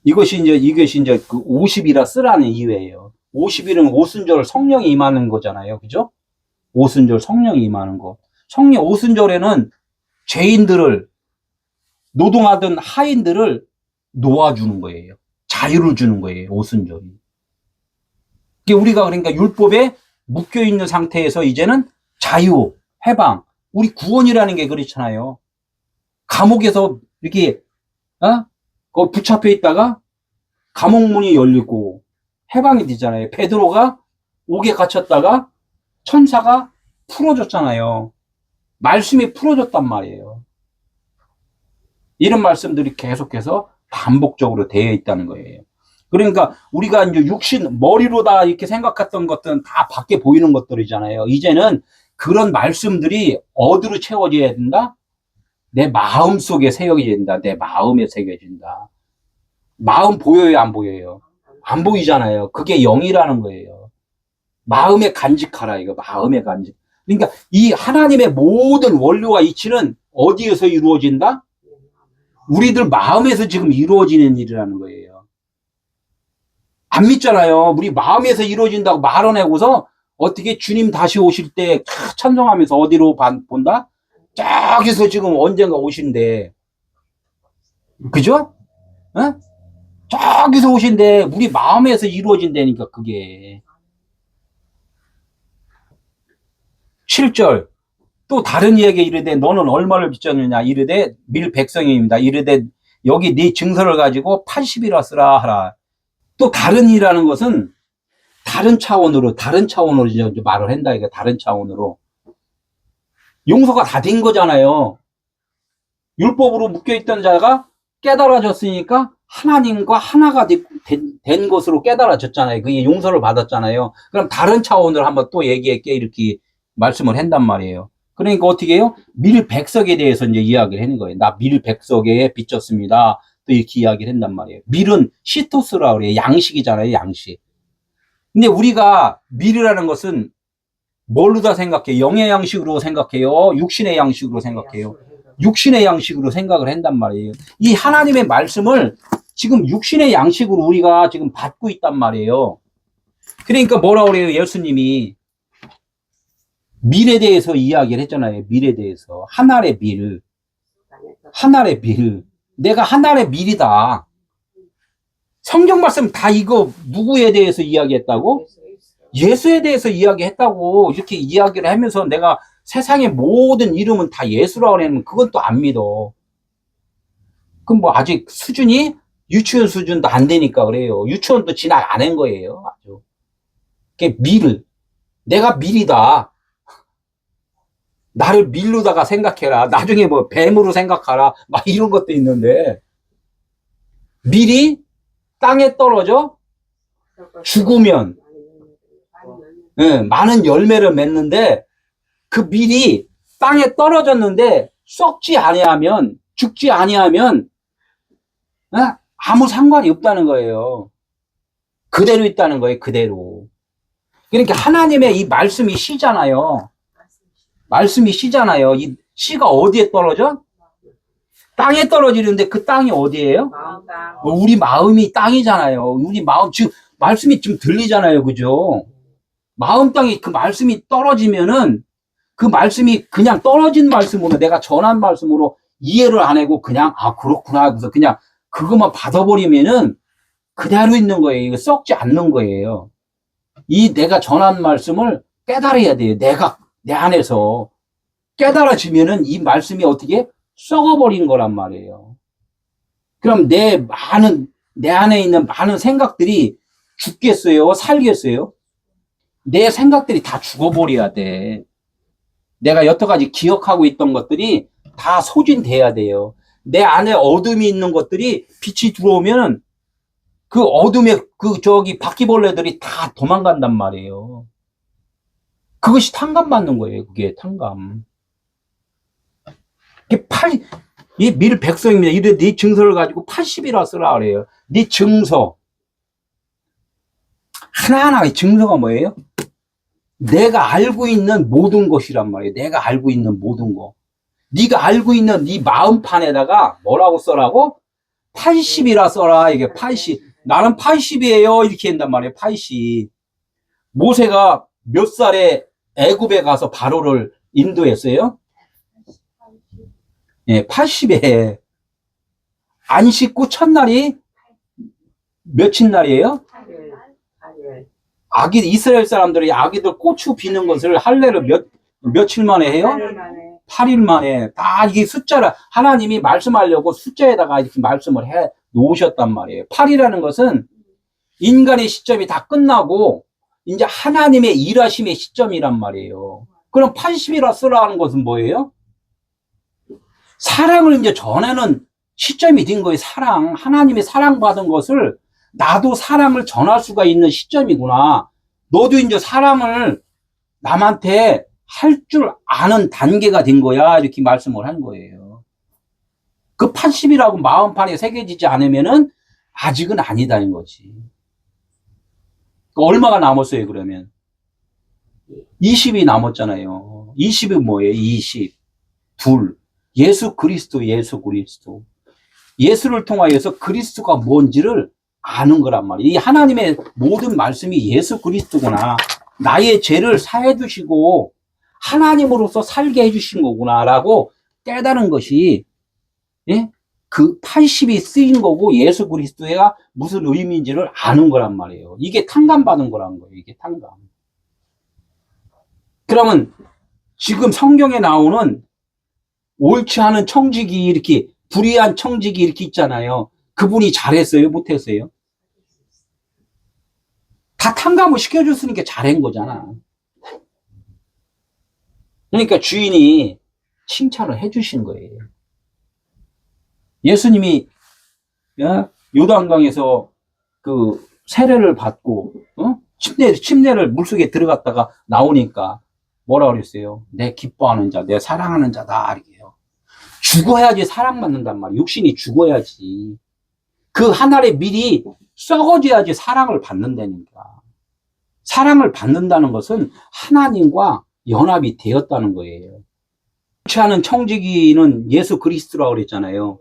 이것이 이제 그 50이라 쓰라는 이유예요. 50일은 오순절 성령이 임하는 거잖아요. 그죠? 오순절 성령이 임하는 거. 오순절에는 죄인들을, 노동하던 하인들을 놓아주는 거예요. 자유를 주는 거예요. 오순절이. 우리가 그러니까 율법에 묶여 있는 상태에서 이제는 자유, 해방, 우리 구원이라는 게 그렇잖아요. 감옥에서 이렇게 붙잡혀 있다가 감옥문이 열리고 해방이 되잖아요. 베드로가 옥에 갇혔다가 천사가 풀어줬잖아요. 말씀이 풀어줬단 말이에요. 이런 말씀들이 계속해서 반복적으로 되어 있다는 거예요. 그러니까 우리가 이제 육신, 머리로 다 이렇게 생각했던 것들은 다 밖에 보이는 것들이잖아요. 이제는 그런 말씀들이 어디로 채워져야 된다? 내 마음 속에 새겨져야 된다. 내 마음에 새겨진다. 마음 보여요, 안 보여요? 안 보이잖아요. 그게 영이라는 거예요. 마음에 간직하라, 이거. 마음에 간직. 그러니까 이 하나님의 모든 원료와 이치는 어디에서 이루어진다? 우리들 마음에서 지금 이루어지는 일이라는 거예요. 안 믿잖아요. 우리 마음에서 이루어진다고 말아내고서 어떻게 주님 다시 오실 때 찬송하면서 어디로 본다? 저기서 지금 언젠가 오신대. 그죠? 어? 저기서 오신대. 우리 마음에서 이루어진다니까 그게. 7절 또 다른 이에게 이르되 너는 얼마를 빚졌느냐 이르되 밀 백성입니다. 이르되 여기 네 증서를 가지고 80이라 쓰라 하라. 또 다른 이라는 것은 다른 차원으로 이제 말을 한다, 이거 다른 차원으로. 용서가 다 된 거잖아요. 율법으로 묶여있던 자가 깨달아졌으니까 하나님과 하나가 된 것으로 깨달아졌잖아요. 그게 용서를 받았잖아요. 그럼 다른 차원으로 한번 또 얘기할게, 이렇게 말씀을 한단 말이에요. 그러니까 어떻게 해요? 밀백석에 대해서 이제 이야기를 하는 거예요. 나 밀백석에 비쳤습니다. 또 이렇게 이야기를 한단 말이에요. 밀은 시토스라 그래요. 양식이잖아요, 양식. 근데 우리가 밀이라는 것은 뭘로 다 생각해요? 영의 양식으로 생각해요? 육신의 양식으로 생각해요? 육신의 양식으로 생각을 한단 말이에요. 이 하나님의 말씀을 지금 육신의 양식으로 우리가 지금 받고 있단 말이에요. 그러니까 뭐라 그래요? 예수님이 밀에 대해서 이야기를 했잖아요. 밀에 대해서. 한 알의 밀. 한 알의 밀. 내가 한 알의 밀이다. 성경 말씀 다 이거 누구에 대해서 이야기했다고? 예수에 대해서 이야기했다고. 이렇게 이야기를 하면서 내가 세상의 모든 이름은 다 예수라고 하면 그건 또 안 믿어. 그럼 뭐 아직 수준이 유치원 수준도 안 되니까 그래요. 유치원도 진학 안 한 거예요. 아주. 그게 밀. 내가 밀이다. 나를 밀로다가 생각해라. 나중에 뭐 뱀으로 생각하라. 막 이런 것도 있는데. 밀이 땅에 떨어져 죽으면 많은 열매를 맺는데 그 밀이 땅에 떨어졌는데 썩지 아니하면 죽지 아니하면 아무 상관이 없다는 거예요. 그대로 있다는 거예요. 그대로. 그러니까 하나님의 이 말씀이 씨잖아요. 말씀이 씨잖아요. 이 씨가 어디에 떨어져? 땅에 떨어지는데 그 땅이 어디예요? 우리 마음이 땅이잖아요. 우리 마음 지금 말씀이 좀 들리잖아요. 그죠? 마음 땅에 그 말씀이 떨어지면은 그 말씀이 그냥 떨어진 말씀으로 내가 전한 말씀으로 이해를 안 하고 그냥 그렇구나 하고서 그냥 그것만 받아버리면은 그대로 있는 거예요. 이거 썩지 않는 거예요. 이 내가 전한 말씀을 깨달아야 돼요. 내가 내 안에서 깨달아지면은 이 말씀이 어떻게 썩어버린 거란 말이에요. 그럼 내 안에 있는 많은 생각들이 죽겠어요? 살겠어요? 내 생각들이 다 죽어버려야 돼. 내가 여태까지 기억하고 있던 것들이 다 소진돼야 돼요. 내 안에 어둠이 있는 것들이 빛이 들어오면 그 어둠에 바퀴벌레들이 다 도망간단 말이에요. 그것이 탕감받는 거예요. 그게 탕감. 이 밀백성입니다. 이래 네 증서를 가지고 80이라 쓰라 그래요. 네 증서. 하나하나의 증서가 뭐예요? 내가 알고 있는 모든 것이란 말이에요. 내가 알고 있는 모든 것. 네가 알고 있는 네 마음판에다가 뭐라고 써라고? 80이라 써라. 이게 80. 나는 80이에요. 이렇게 한단 말이에요. 80. 모세가 몇 살에 애굽에 가서 바로를 인도했어요? 예, 80에. 안 씻고 첫날이 며칠 날이에요? 이스라엘 사람들이 아기들 고추 비는 것을 할례를 며칠 만에 해요? 8일 만에. 다 이게 숫자를 하나님이 말씀하려고 숫자에다가 이렇게 말씀을 해 놓으셨단 말이에요. 8이라는 것은 인간의 시점이 다 끝나고 이제 하나님의 일하심의 시점이란 말이에요. 그럼 80이라 쓰라는 것은 뭐예요? 사랑을 이제 전하는 시점이 된 거예요. 사랑. 하나님의 사랑받은 것을 나도 사랑을 전할 수가 있는 시점이구나. 너도 이제 사랑을 남한테 할 줄 아는 단계가 된 거야. 이렇게 말씀을 한 거예요. 그 80이라고 마음판에 새겨지지 않으면은 아직은 아니다인 거지. 얼마가 남았어요, 그러면? 20이 남았잖아요. 20이 뭐예요? 20. 둘. 예수 그리스도. 예수를 통하여서 그리스도가 뭔지를 아는 거란 말이에요. 이 하나님의 모든 말씀이 예수 그리스도구나. 나의 죄를 사해 두시고 하나님으로서 살게 해주신 거구나라고 깨달은 것이, 예? 그 80이 쓰인 거고 예수 그리스도가 무슨 의미인지를 아는 거란 말이에요. 이게 탕감받은 거란 거예요. 이게 탕감. 그러면 지금 성경에 나오는 옳지 않은 청지기 이렇게 불의한 청지기 이렇게 있잖아요. 그분이 잘했어요? 못했어요? 다 탕감을 시켜줬으니까 잘한 거잖아. 그러니까 주인이 칭찬을 해주신 거예요. 예수님이 요단강에서 그 세례를 받고 침례를 물속에 들어갔다가 나오니까 뭐라 그랬어요? 내 기뻐하는 자, 내 사랑하는 자다 이렇게요. 죽어야지 사랑받는단 말이에요. 육신이 죽어야지. 그 한 알의 밀이 썩어져야지 사랑을 받는다니까. 사랑을 받는다는 것은 하나님과 연합이 되었다는 거예요. 옳지 않은 청지기는 예수 그리스도라고 그랬잖아요.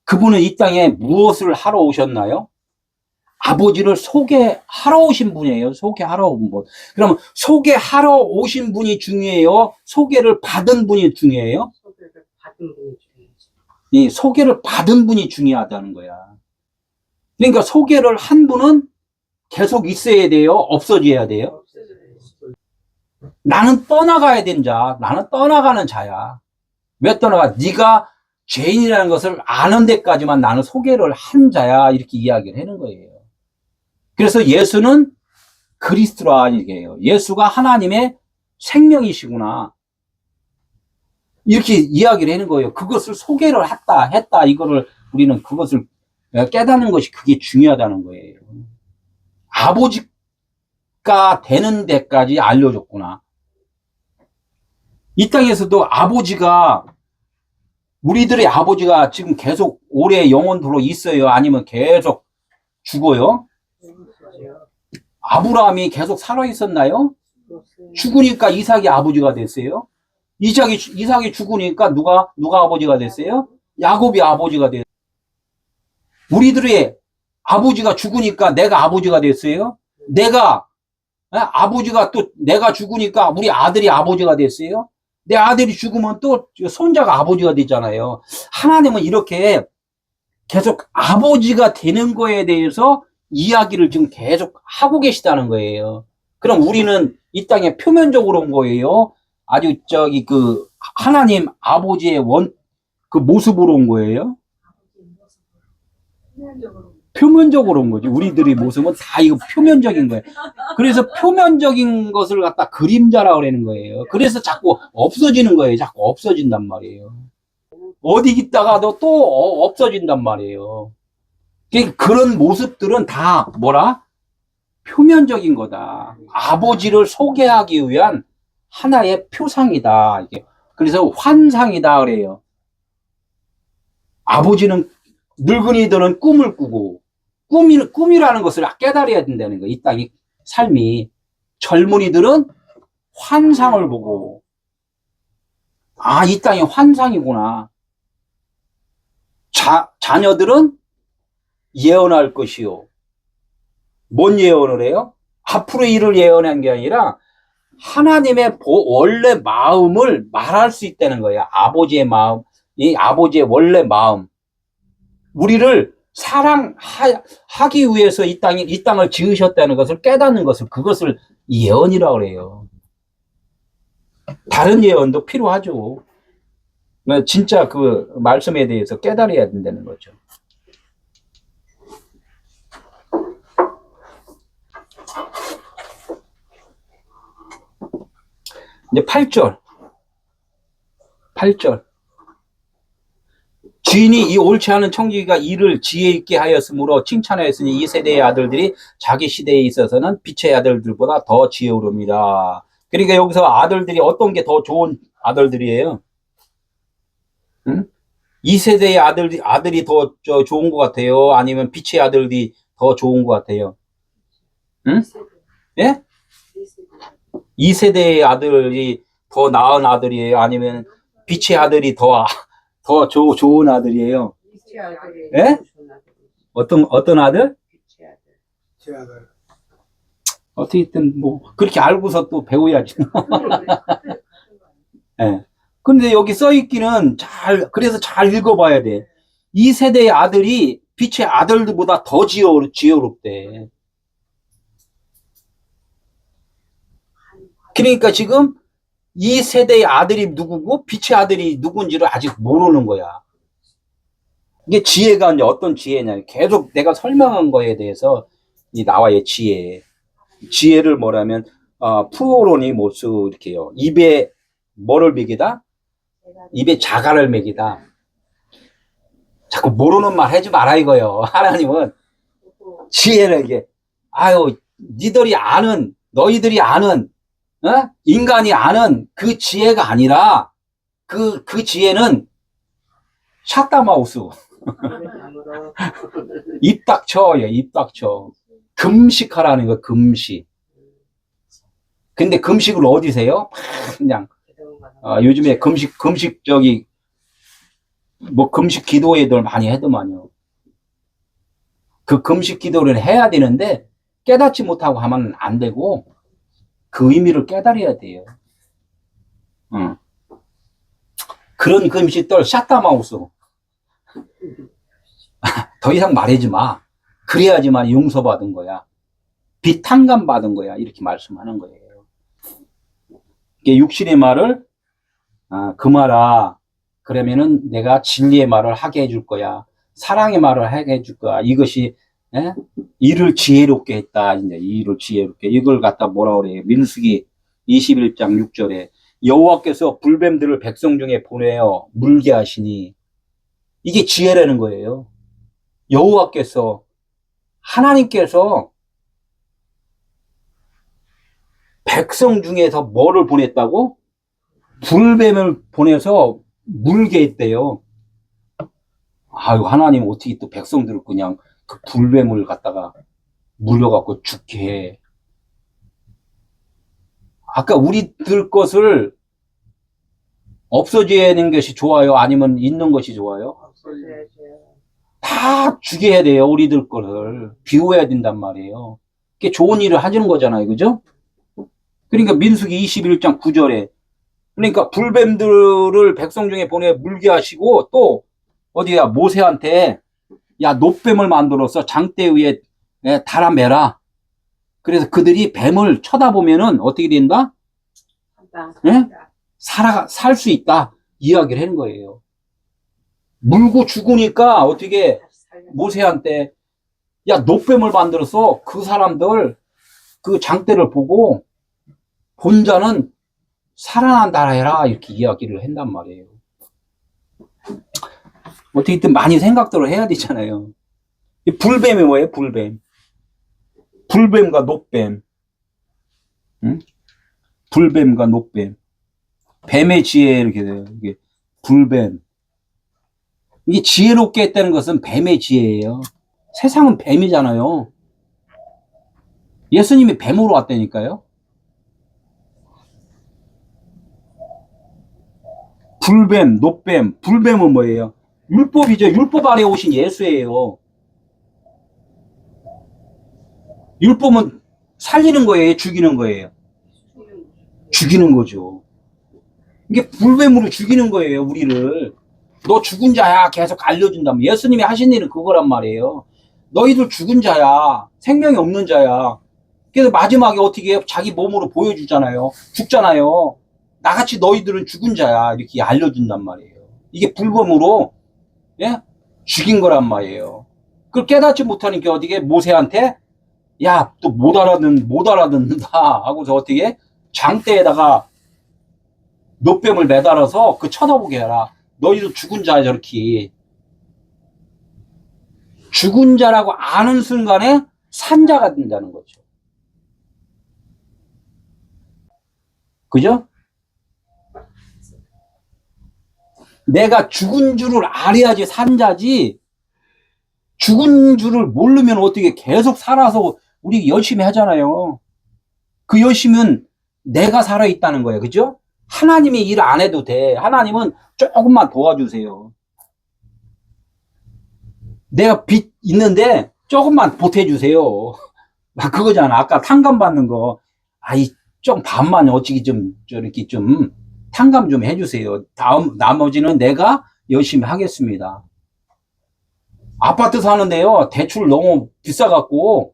그분은 이 땅에 무엇을 하러 오셨나요? 아버지를 소개하러 오신 분이에요. 소개하러 온 분. 그러면 소개하러 오신 분이 중요해요? 소개를 받은 분이 중요해요? 소개를 받은 분이 중요하죠. 이 소개를 받은 분이 중요하다는 거야. 그러니까 소개를 한 분은 계속 있어야 돼요? 없어져야 돼요? 나는 떠나가야 된 자, 나는 떠나가는 자야. 왜 떠나가? 네가 죄인이라는 것을 아는 데까지만 나는 소개를 한 자야. 이렇게 이야기를 하는 거예요. 그래서 예수는 그리스도라 이게요. 예수가 하나님의 생명이시구나. 이렇게 이야기를 하는 거예요. 그것을 소개를 했다. 이거를 우리는 그것을 깨닫는 것이 그게 중요하다는 거예요. 아버지가 되는 데까지 알려줬구나. 이 땅에서도 아버지가 우리들의 아버지가 지금 계속 오래 영원토록 있어요? 아니면 계속 죽어요? 아브라함이 계속 살아 있었나요? 죽으니까 이삭이 아버지가 됐어요. 이삭이 죽으니까 누가 아버지가 됐어요? 야곱이 아버지가 됐어요. 우리들의 아버지가 죽으니까 내가 아버지가 됐어요. 아버지가 또 내가 죽으니까 우리 아들이 아버지가 됐어요. 내 아들이 죽으면 또 손자가 아버지가 되잖아요. 하나님은 이렇게 계속 아버지가 되는 거에 대해서 이야기를 지금 계속 하고 계시다는 거예요. 그럼 우리는 이 땅에 표면적으로 온 거예요? 아주 하나님 아버지의 그 모습으로 온 거예요? 표면적으로 온 거지. 우리들의 모습은 다 이거 표면적인 거예요. 그래서 표면적인 것을 갖다 그림자라고 그러는 거예요. 그래서 자꾸 없어지는 거예요. 자꾸 없어진단 말이에요. 어디 있다가도 또 없어진단 말이에요. 그런 모습들은 다 표면적인 거다. 아버지를 소개하기 위한 하나의 표상이다. 그래서 환상이다 그래요. 아버지는 늙은이들은 꿈을 꾸고 꿈이라는 것을 깨달아야 된다는 거예요. 이 땅의 삶이. 젊은이들은 환상을 보고 이 땅이 환상이구나. 자녀들은 예언할 것이요. 뭔 예언을 해요? 앞으로의 일을 예언한 게 아니라 하나님의 원래 마음을 말할 수 있다는 거예요. 아버지의 마음, 이 아버지의 원래 마음. 우리를 사랑하기 위해서 이 땅을 지으셨다는 것을 깨닫는 것을, 그것을 예언이라고 그래요. 다른 예언도 필요하죠. 진짜 그 말씀에 대해서 깨달아야 된다는 거죠. 이제 8절. 주인이 이 옳지 않은 청지기가 이를 지혜 있게 하였으므로 칭찬하였으니 이 세대의 아들들이 자기 시대에 있어서는 빛의 아들들보다 더 지혜롭습니다. 그러니까 여기서 아들들이 어떤 게 더 좋은 아들들이에요? 응? 이 세대의 아들이 더 좋은 것 같아요? 아니면 빛의 아들이 더 좋은 것 같아요? 응? 예? 이 세대의 아들이 더 나은 아들이에요? 아니면 빛의 아들이 더 좋은 아들이에요? 빛의 아들이 예? 좋은 아들이죠. 어떤 아들? 빛의 아들. 제 아들. 어떻게든 그렇게 알고서 또 배워야지. 예. 근데 여기 써있기는 그래서 잘 읽어봐야 돼. 이 세대의 아들이 빛의 아들들보다 더 지혜롭대. 그러니까 지금 이 세대의 아들이 누구고 빛의 아들이 누군지를 아직 모르는 거야. 이게 지혜가 이제 어떤 지혜냐. 계속 내가 설명한 거에 대해서 나와의 지혜. 지혜를 뭐라면, 푸오로니 모수, 이렇게요. 입에 뭐를 먹이다? 입에 자갈을 먹이다. 자꾸 모르는 말 하지 마라 이거요. 하나님은 지혜를 이게, 너희들이 아는, 인간이 아는 그 지혜가 아니라, 그 지혜는 샷다마우스. 입 닥쳐, 입 닥쳐. 금식하라는 거, 금식. 근데 금식을 어디세요? 그냥, 요즘에 금식 기도 애들 많이 하더만요. 그 금식 기도를 해야 되는데, 깨닫지 못하고 하면 안 되고, 그 의미를 깨달아야 돼요. 그런 금식들, 샷다마우스. 더 이상 말하지 마. 그래야지만 용서받은 거야. 비탄감 받은 거야. 이렇게 말씀하는 거예요. 육신의 말을 금하라. 그러면은 내가 진리의 말을 하게 해줄 거야. 사랑의 말을 하게 해줄 거야. 이것이 이를 지혜롭게 했다. 이제 이를 지혜롭게. 이걸 갖다 뭐라 그래요? 민수기 21장 6절에 여호와께서 불뱀들을 백성 중에 보내어 물게 하시니 이게 지혜라는 거예요. 여호와께서 하나님께서 백성 중에서 뭐를 보냈다고? 불뱀을 보내서 물게 했대요. 아유, 하나님 어떻게 또 백성들을 그냥 그 불뱀을 갖다가 물려갖고 죽게 해. 아까 우리들 것을 없어져야 하는 것이 좋아요? 아니면 있는 것이 좋아요? 다 죽여야 돼요. 우리들 거를 비워야 된단 말이에요. 그게 좋은 일을 하시는 거잖아요. 그죠? 그러니까 민수기 21장 9절에 그러니까 불뱀들을 백성 중에 보내 물게 하시고 또 어디야 모세한테 야 놋뱀을 만들어서 장대 위에 달아매라. 그래서 그들이 뱀을 쳐다보면은 어떻게 된다? 살 수 있다. 이야기를 하는 거예요. 물고 죽으니까 어떻게 모세한테 야 놋뱀을 만들어서 그 사람들 그 장대를 보고 본자는 살아난다 해라 이렇게 이야기를 한단 말이에요. 어떻게든 많이 생각들을 해야 되잖아요. 이 불뱀이 뭐예요? 불뱀. 불뱀과 놋뱀. 응? 불뱀과 놋뱀. 뱀의 지혜 이렇게 돼요. 이게 불뱀. 이게 지혜롭게 했다는 것은 뱀의 지혜예요. 세상은 뱀이잖아요. 예수님이 뱀으로 왔다니까요. 불뱀, 놋뱀. 불뱀은 뭐예요? 율법이죠. 율법 아래 오신 예수예요. 율법은 살리는 거예요? 죽이는 거예요? 죽이는 거죠. 이게 불뱀으로 죽이는 거예요, 우리를. 너 죽은 자야. 계속 알려준다면. 예수님이 하신 일은 그거란 말이에요. 너희들 죽은 자야. 생명이 없는 자야. 그래서 마지막에 어떻게 해요? 자기 몸으로 보여주잖아요. 죽잖아요. 나같이 너희들은 죽은 자야. 이렇게 알려준단 말이에요. 이게 불범으로, 죽인 거란 말이에요. 그걸 깨닫지 못하니까 어떻게 모세한테, 야, 또 못 알아듣는다. 하고서 어떻게 장대에다가 놋뱀을 매달아서 그 쳐다보게 해라. 너희도 죽은 자야, 저렇게. 죽은 자라고 아는 순간에 산자가 된다는 거죠. 그죠? 내가 죽은 줄을 알아야지 산자지, 죽은 줄을 모르면 어떻게 계속 살아서 우리 열심히 하잖아요. 그 열심은 내가 살아있다는 거예요. 그죠? 하나님이 일 안 해도 돼. 하나님은 조금만 도와주세요. 내가 빚 있는데 조금만 보태주세요. 그거잖아. 아까 탕감 받는 거. 좀 반만 어찌기 저렇게 탕감 좀 해주세요. 나머지는 내가 열심히 하겠습니다. 아파트 사는데요. 대출 너무 비싸갖고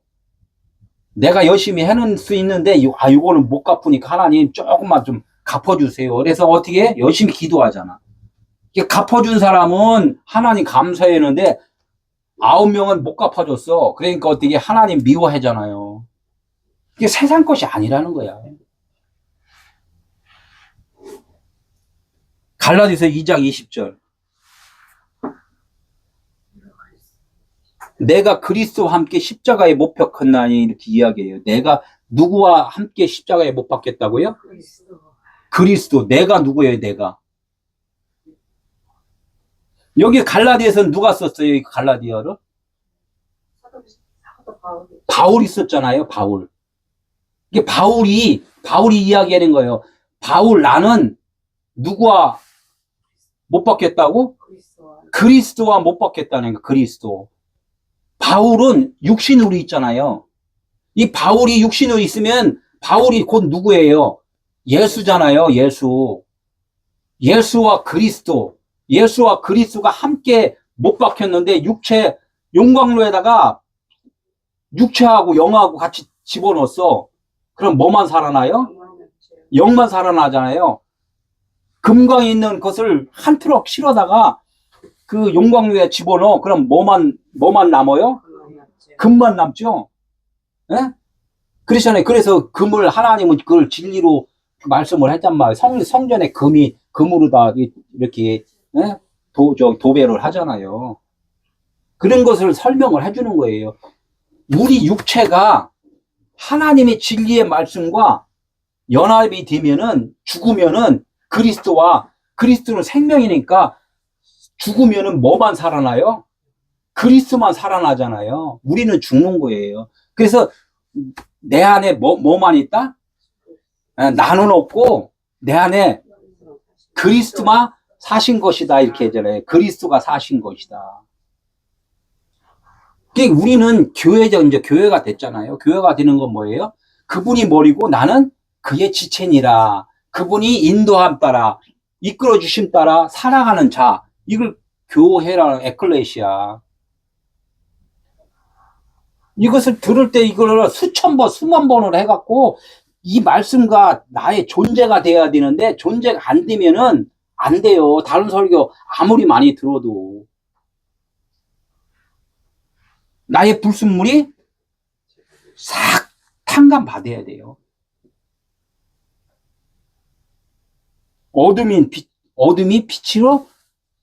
내가 열심히 해낼 수 있는데 이거는 못 갚으니까 하나님 조금만 좀 갚아주세요. 그래서 어떻게 열심히 기도하잖아. 갚아준 사람은 하나님 감사했는데 9명은 못 갚아줬어. 그러니까 어떻게 하나님 미워하잖아요. 이게 세상 것이 아니라는 거야. 갈라디아서 2장 20절. 내가 그리스도와 함께 십자가에 못 박혔나니 이렇게 이야기해요. 내가 누구와 함께 십자가에 못 박혔다고요? 그리스도. 내가 누구예요? 내가. 여기 갈라디아서는 누가 썼어요? 이 갈라디아를? 바울이 썼잖아요. 바울. 이게 바울이 이야기하는 거예요. 바울, 나는 누구와 못 박혔다고? 그리스도와 못 박혔다는 거. 그리스도. 바울은 육신으로 있잖아요. 이 바울이 육신으로 있으면 바울이 곧 누구예요? 예수잖아요. 예수. 예수와 그리스도. 예수와 그리스도가 함께 못 박혔는데 육체 용광로에다가 육체하고 영하고 같이 집어넣었어. 그럼 뭐만 살아나요? 영만 살아나잖아요. 금광에 있는 것을 한 트럭 실어다가 그 용광로에 집어넣어. 그럼 뭐만 남아요? 금만 남죠. 예? 그렇잖아요. 그래서 금을 하나님은 그걸 진리로 말씀을 했단 말이에요. 성전에 금으로 다 이렇게 예? 도배를 하잖아요. 그런 것을 설명을 해주는 거예요. 우리 육체가 하나님의 진리의 말씀과 연합이 되면은 죽으면은 그리스도는 생명이니까 죽으면은 뭐만 살아나요? 그리스도만 살아나잖아요. 우리는 죽는 거예요. 그래서 내 안에 뭐만 있다? 나는 없고 내 안에 그리스도만 사신 것이다 이렇게 하잖아요. 그리스도가 사신 것이다. 그러니까 우리는 이제 교회가 됐잖아요. 교회가 되는 건 뭐예요? 그분이 머리고 나는 그의 지체니라. 그분이 인도함 따라 이끌어 주심 따라 살아가는 자. 이걸 교회라는 에클레시아. 이것을 들을 때 이걸 수천 번, 수만 번을 해갖고 이 말씀과 나의 존재가 돼야 되는데 존재가 안 되면은 안 돼요. 다른 설교 아무리 많이 들어도. 나의 불순물이 싹 탕감받아야 돼요. 어둠이 빛으로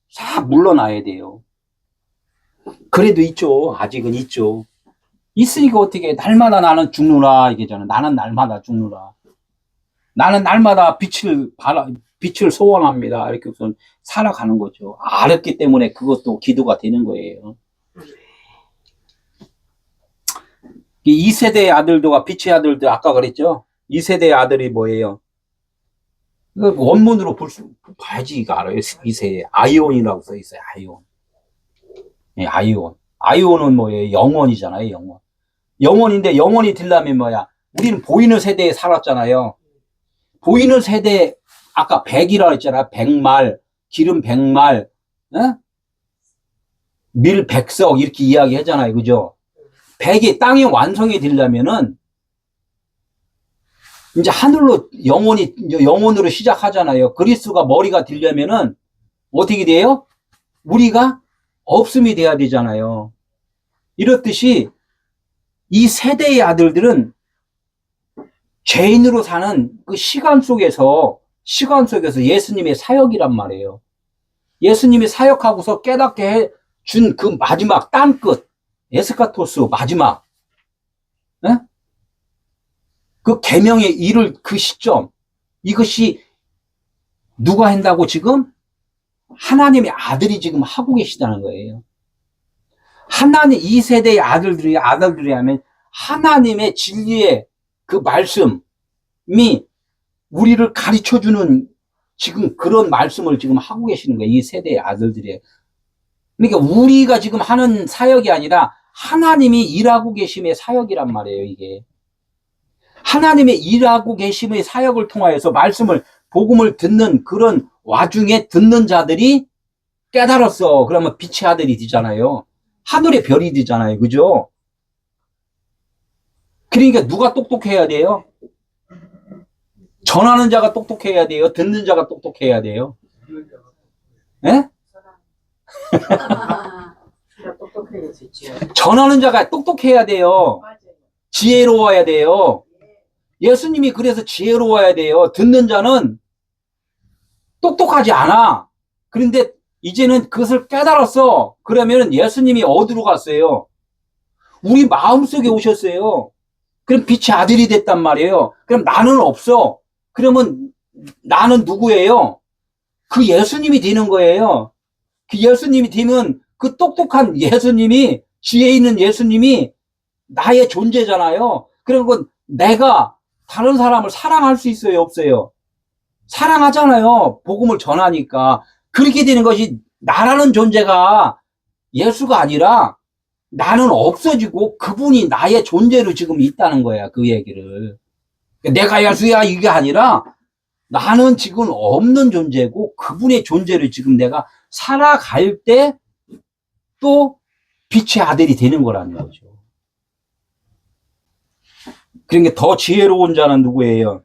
싹 물러나야 돼요. 그래도 있죠. 아직은 있죠. 있으니까 어떻게 날마다 나는 죽노라 이게잖아. 나는 날마다 죽노라. 나는 날마다 빛을 소원합니다. 이렇게 우선 살아가는 거죠. 알았기 때문에 그것도 기도가 되는 거예요. 이 세대의 아들도가 빛의 아들들 아까 그랬죠. 이 세대의 아들이 뭐예요? 원문으로 봐야지 이거 알아요. 이 세대 아이온이라고 써 있어요. 아이온. 예, 아이온. 아이온은 뭐예요? 영원이잖아요. 영원. 영원인데 영원이 되려면 뭐야? 우리는 보이는 세대에 살았잖아요. 보이는 세대 아까 백이라고 했잖아. 백말, 기름 백말, 밀 백석 이렇게 이야기하잖아요. 그죠? 백이 땅이 완성이 되려면은 이제 하늘로 영혼으로 시작하잖아요. 그리스도가 머리가 되려면은 어떻게 돼요? 우리가 없음이 돼야 되잖아요. 이렇듯이 이 세대의 아들들은 죄인으로 사는 그 시간 속에서 예수님의 사역이란 말이에요. 예수님이 사역하고서 깨닫게 해준 그 마지막 땅끝, 에스카토스 마지막, 그 계명의 이를 그 시점, 이것이 누가 한다고 지금? 하나님의 아들이 지금 하고 계시다는 거예요. 이 세대의 아들들이 하면 하나님의 진리의 그 말씀이 우리를 가르쳐주는 지금 그런 말씀을 지금 하고 계시는 거예요. 이 세대의 아들들이. 그러니까 우리가 지금 하는 사역이 아니라 하나님이 일하고 계심의 사역이란 말이에요, 이게. 하나님의 일하고 계심의 사역을 통하여서 복음을 듣는 그런 와중에 듣는 자들이 깨달았어. 그러면 빛의 아들이 되잖아요. 하늘의 별이 되잖아요. 그죠? 그러니까 누가 똑똑해야 돼요? 전하는 자가 똑똑해야 돼요? 듣는 자가 똑똑해야 돼요? 예? 전하는 자가 똑똑해야 돼요. 지혜로워야 돼요. 예수님이 그래서 지혜로워야 돼요. 듣는 자는 똑똑하지 않아. 그런데 이제는 그것을 깨달았어. 그러면 예수님이 어디로 갔어요? 우리 마음속에 오셨어요. 그럼 빛의 아들이 됐단 말이에요. 그럼 나는 없어. 그러면 나는 누구예요? 그 예수님이 되는 거예요. 그 예수님이 되면 그 똑똑한 예수님이, 지혜 있는 예수님이 나의 존재잖아요. 그런 건 내가 다른 사람을 사랑할 수 있어요, 없어요? 사랑하잖아요. 복음을 전하니까. 그렇게 되는 것이 나라는 존재가 예수가 아니라 나는 없어지고 그분이 나의 존재로 지금 있다는 거야, 그 얘기를. 내가 예수야, 이게 아니라 나는 지금 없는 존재고 그분의 존재를 지금 내가 살아갈 때 또 빛의 아들이 되는 거라는 거죠. 그러니까 더 지혜로운 자는 누구예요?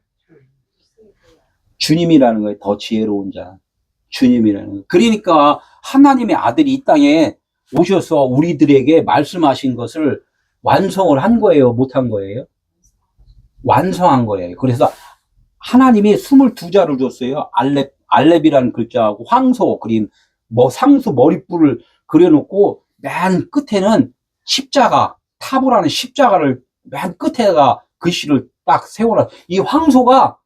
주님이라는 거예요. 더 지혜로운 자. 주님이라는 거예요. 그러니까 하나님의 아들이 이 땅에 오셔서 우리들에게 말씀하신 것을 완성을 한 거예요? 못한 거예요? 완성한 거예요. 그래서 하나님이 22자를 줬어요. 알렙이라는 글자하고 황소 그림, 상수 머리뿔을 그려놓고 맨 끝에는 십자가, 타보라는 십자가를 맨 끝에다가 글씨를 딱 세워놔. 이 황소가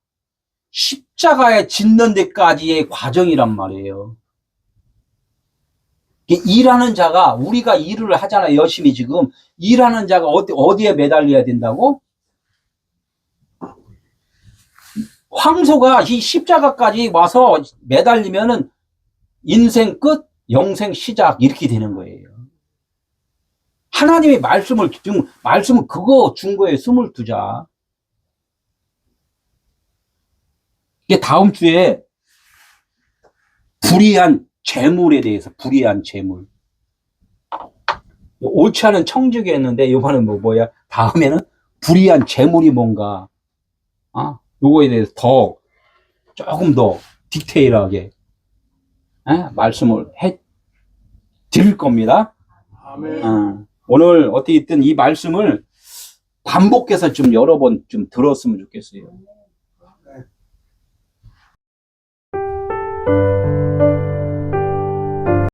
십자가에 짓는 데까지의 과정이란 말이에요. 일하는 자가, 우리가 일을 하잖아요. 열심히 지금. 일하는 자가 어디에 매달려야 된다고? 황소가 이 십자가까지 와서 매달리면은 인생 끝, 영생 시작, 이렇게 되는 거예요. 하나님의 말씀은 그거 준 거예요. 22자. 이게 다음 주에 불의한 재물에 대해서, 불의한 재물. 옳지 않은 청지기 했는데, 이번엔 뭐야? 다음에는 불의한 재물이 뭔가, 요거에 대해서 조금 더 디테일하게, 말씀을 드릴 겁니다. 아멘. 오늘 어떻게 됐든 이 말씀을 반복해서 좀 여러 번 좀 들었으면 좋겠어요.